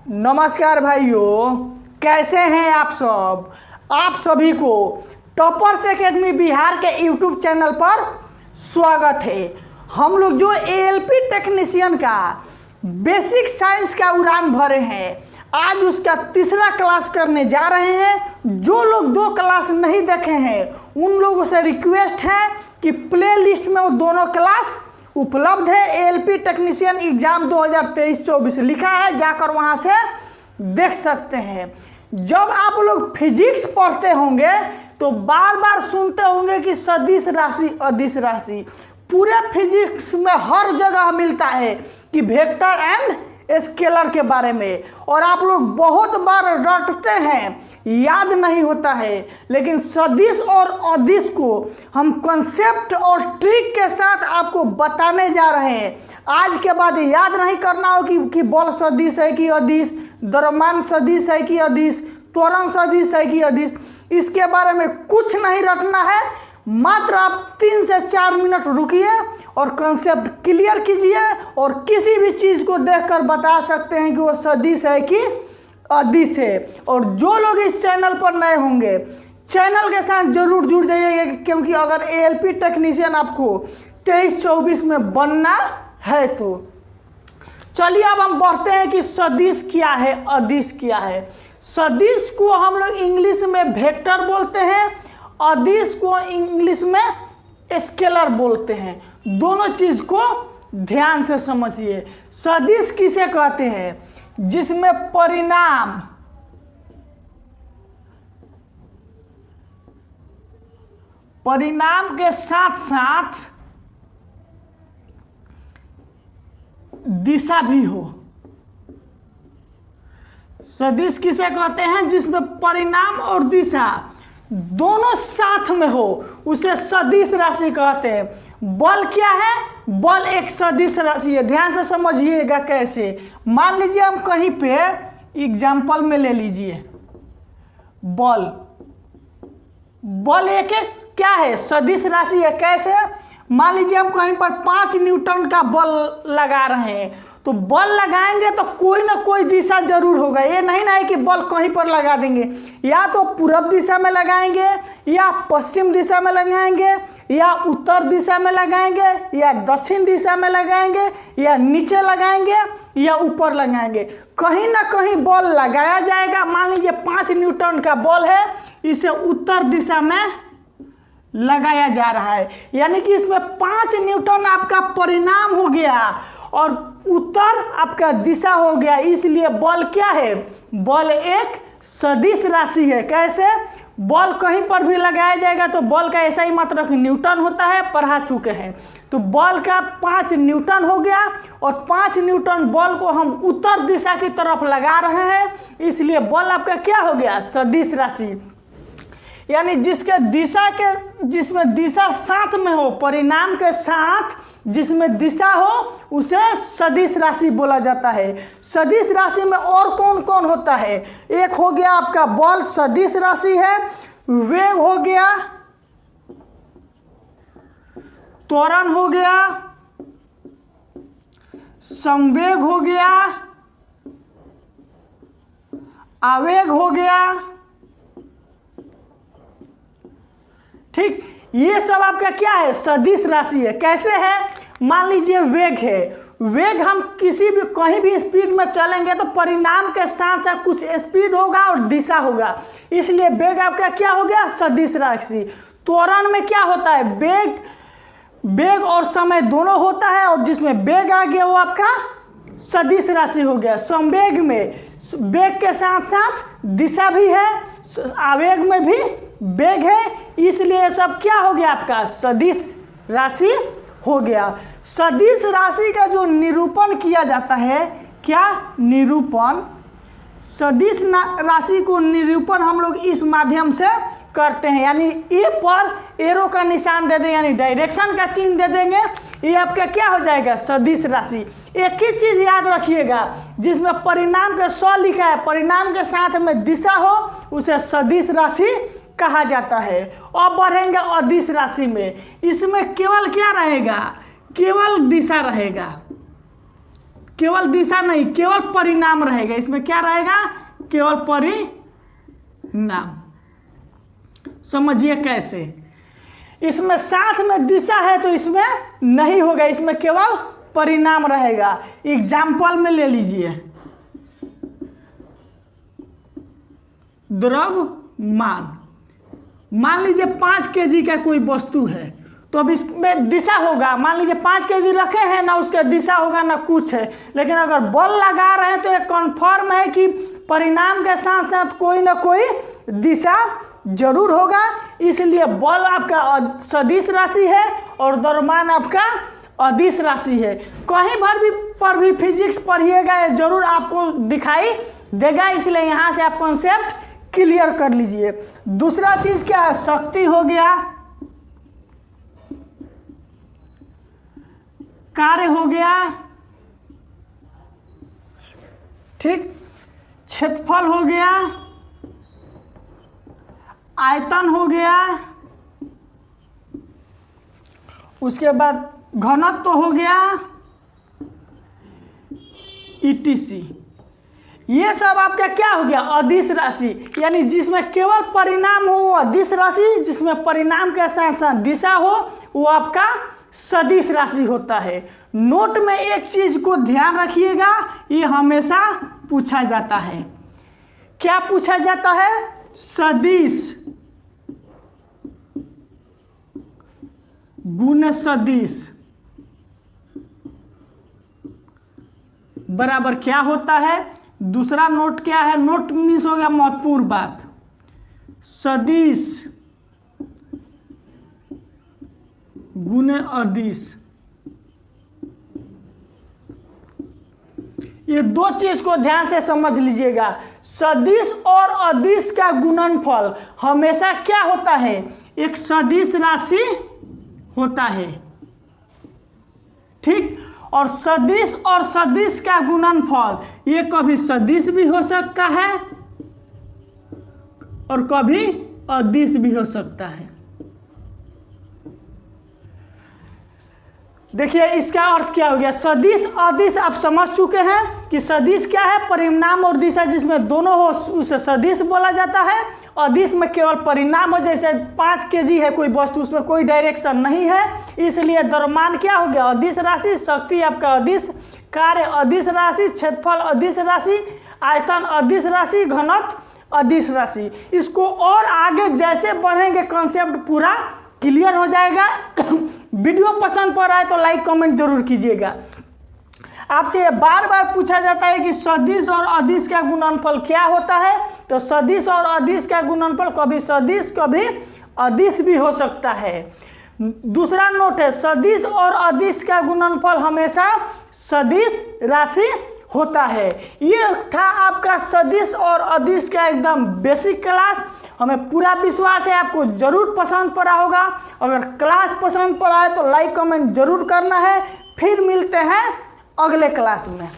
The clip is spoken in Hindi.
नमस्कार भाइयों, कैसे हैं आप सब। आप सभी को टॉपर्स एकेडमी बिहार के यूट्यूब चैनल पर स्वागत है। हम लोग जो एएलपी टेक्नीशियन का बेसिक साइंस का उड़ान भरे हैं, आज उसका तीसरा क्लास करने जा रहे हैं। जो लोग 2 क्लास नहीं देखे हैं उन लोगों से रिक्वेस्ट है कि प्ले लिस्ट में वो दोनों क्लास उपलब्ध है। एएलपी टेक्नीशियन एग्जाम 2023-24 लिखा है, जाकर वहां से देख सकते हैं। जब आप लोग फिजिक्स पढ़ते होंगे तो बार बार सुनते होंगे कि सदिश राशि अदिश राशि। पूरे फिजिक्स में हर जगह मिलता है कि वेक्टर एंड स्केलर के बारे में, और आप लोग बहुत बार रटते हैं, याद नहीं होता है। लेकिन सदिश और अदिश को हम कॉन्सेप्ट और ट्रिक के साथ आपको बताने जा रहे हैं। आज के बाद याद नहीं करना हो कि बल सदिश है कि अदिश, द्रव्यमान सदिश है कि अदिश, त्वरण सदिश है कि अदिश। इसके बारे में कुछ नहीं रटना है। मात्र आप 3 से 4 मिनट रुकिए और कॉन्सेप्ट क्लियर कीजिए, और किसी भी चीज़ को देखकर बता सकते हैं कि वो सदिश है कि अदिश है। और जो लोग इस चैनल पर नए होंगे, चैनल के साथ जरूर जुड़ जाइएगा, क्योंकि अगर एएलपी टेक्नीशियन आपको 23-24 में बनना है तो। चलिए अब हम बढ़ते हैं कि सदिश क्या है, अदिश क्या है। सदिश को हम लोग इंग्लिश में वेक्टर बोलते हैं, अदिश को इंग्लिश में स्केलर बोलते हैं। दोनों चीज को ध्यान से समझिए। सदिश किसे कहते हैं? जिसमें परिणाम के साथ साथ दिशा भी हो। सदिश किसे कहते हैं? जिसमें परिणाम और दिशा दोनों साथ में हो, उसे सदिश राशि कहते हैं। बल क्या है? बल एक सदिश राशि है। ध्यान से समझिएगा कैसे। मान लीजिए हम कहीं पे एग्जाम्पल में ले लीजिए, बल एक क्या है? सदिश राशि है। कैसे? मान लीजिए हम कहीं पर 5 न्यूटन का बल लगा रहे हैं, तो बल लगाएंगे तो कोई ना कोई दिशा जरूर होगा। ये नहीं ना है कि बल कहीं पर लगा देंगे, या तो पूर्व दिशा में लगाएंगे, या पश्चिम दिशा में लगाएंगे, या उत्तर दिशा में लगाएंगे, या दक्षिण दिशा में लगाएंगे, या नीचे लगाएंगे, या ऊपर लगाएंगे। कहीं ना कहीं बल लगाया जाएगा। मान लीजिए 5 न्यूटन का बल है, इसे उत्तर दिशा में लगाया जा रहा है, यानी कि इसमें 5 न्यूटन आपका परिणाम हो गया और उत्तर आपका दिशा हो गया। इसलिए बल क्या है? बल एक सदिश राशि है। कैसे? बल कहीं पर भी लगाया जाएगा तो बल का ऐसा ही मतलब न्यूटन होता है, पढ़ा चुके हैं। तो बल का 5 न्यूटन हो गया, और 5 न्यूटन बल को हम उत्तर दिशा की तरफ लगा रहे हैं, इसलिए बल आपका क्या हो गया? सदिश राशि। यानी जिसमें दिशा साथ में हो, परिणाम के साथ जिसमें दिशा हो, उसे सदिश राशि बोला जाता है। सदिश राशि में और कौन कौन होता है? एक हो गया आपका बल सदिश राशि है, वेग हो गया, त्वरण हो गया, संवेग हो गया, आवेग हो गया। ठीक, ये सब आपका क्या है? सदिश राशि है। कैसे है? मान लीजिए वेग है। वेग हम किसी भी कहीं भी स्पीड में चलेंगे तो परिणाम के साथ साथ कुछ स्पीड होगा और दिशा होगा, इसलिए वेग आपका क्या हो गया? सदिश राशि। त्वरण में क्या होता है? वेग और समय दोनों होता है, और जिसमें वेग आ गया वो आपका सदिश राशि हो गया। संवेग में वेग के साथ साथ दिशा भी है, आवेग में भी वेग है, इसलिए सब क्या हो गया? आपका सदिश राशि हो गया। सदिश राशि का जो निरूपण किया जाता है, क्या निरूपण? सदिश राशि को निरूपण हम लोग इस माध्यम से करते हैं, यानी ए पर एरो का निशान दे देंगे, यानी डायरेक्शन का चिन्ह दे देंगे, ये आपका क्या हो जाएगा? सदिश राशि। एक ही चीज याद रखिएगा, जिसमें परिणाम के 100 लिखा है, परिणाम के साथ में दिशा हो, उसे सदिश राशि कहा जाता है। अब बढ़ेंगे अदिश राशि में। इसमें केवल क्या रहेगा? केवल दिशा रहेगा। केवल दिशा नहीं, केवल परिणाम रहेगा। इसमें क्या रहेगा? केवल परिणाम। समझिए कैसे। इसमें साथ में दिशा है तो इसमें नहीं होगा, इसमें केवल परिणाम रहेगा। एग्जाम्पल में ले लीजिए, द्रव्यमान। मान लीजिए 5 kg का कोई वस्तु है, तो अब इसमें दिशा होगा। मान लीजिए 5 kg रखे हैं, ना उसका दिशा होगा ना कुछ है। लेकिन अगर बल लगा रहे हैं तो ये कन्फर्म है कि परिणाम के साथ साथ कोई ना कोई दिशा जरूर होगा। इसलिए बल आपका सदिश राशि है और द्रव्यमान आपका अदिश राशि है। कहीं पर भी फिजिक्स पढ़िएगा, ये जरूर आपको दिखाई देगा। इसलिए यहाँ से आप कॉन्सेप्ट क्लियर कर लीजिए। दूसरा चीज क्या है? शक्ति हो गया, कार्य हो गया, ठीक, क्षेत्रफल हो गया, आयतन हो गया, उसके बाद घनत्व हो गया, ETC। ये सब आपका क्या हो गया? अदिश राशि। यानी जिसमें केवल परिणाम हो वो अदिश राशि, जिसमें परिणाम के साथ साथ दिशा हो वो आपका सदिश राशि होता है। नोट में एक चीज को ध्यान रखिएगा, ये हमेशा पूछा जाता है। क्या पूछा जाता है? सदिश गुण सदिश बराबर क्या होता है? दूसरा नोट क्या है? नोट मिस हो गया महत्वपूर्ण बात। सदिश गुण अदिश, ये दो चीज को ध्यान से समझ लीजिएगा। सदिश और अदिश का गुणनफल हमेशा क्या होता है? एक सदिश राशि होता है, ठीक। और सदिश का गुणनफल ये कभी सदिश भी हो सकता है और कभी अदिश भी हो सकता है। देखिए इसका अर्थ क्या हो गया? सदिश अदिश आप समझ चुके हैं कि सदिश क्या है? परिणाम और दिशा जिसमें दोनों हो उसे सदिश बोला जाता है। अदिश में केवल परिणाम हो, जैसे 5 kg है कोई वस्तु, उसमें कोई डायरेक्शन नहीं है, इसलिए द्रव्यमान क्या हो गया? अदिश राशि। शक्ति आपका अदिश, कार्य अदिश राशि, क्षेत्रफल अदिश राशि, आयतन अदिश राशि, घनत्व अदिश राशि। इसको और आगे जैसे बढ़ेंगे कॉन्सेप्ट पूरा क्लियर हो जाएगा। वीडियो पसंद पड़ रहा है तो लाइक कमेंट जरूर कीजिएगा। आपसे बार बार पूछा जाता है कि सदिश और अदिश का गुणनफल क्या होता है, तो सदिश और अदिश का गुणनफल कभी सदिश कभी अदिश भी हो सकता है। दूसरा नोट है, सदिश और अदिश का गुणनफल हमेशा सदिश राशि होता है। ये था आपका सदिश और अदिश का एकदम बेसिक क्लास। हमें पूरा विश्वास है आपको जरूर पसंद पड़ा होगा। अगर क्लास पसंद पड़ा है तो लाइक कमेंट जरूर करना है। फिर मिलते हैं अगले क्लास में।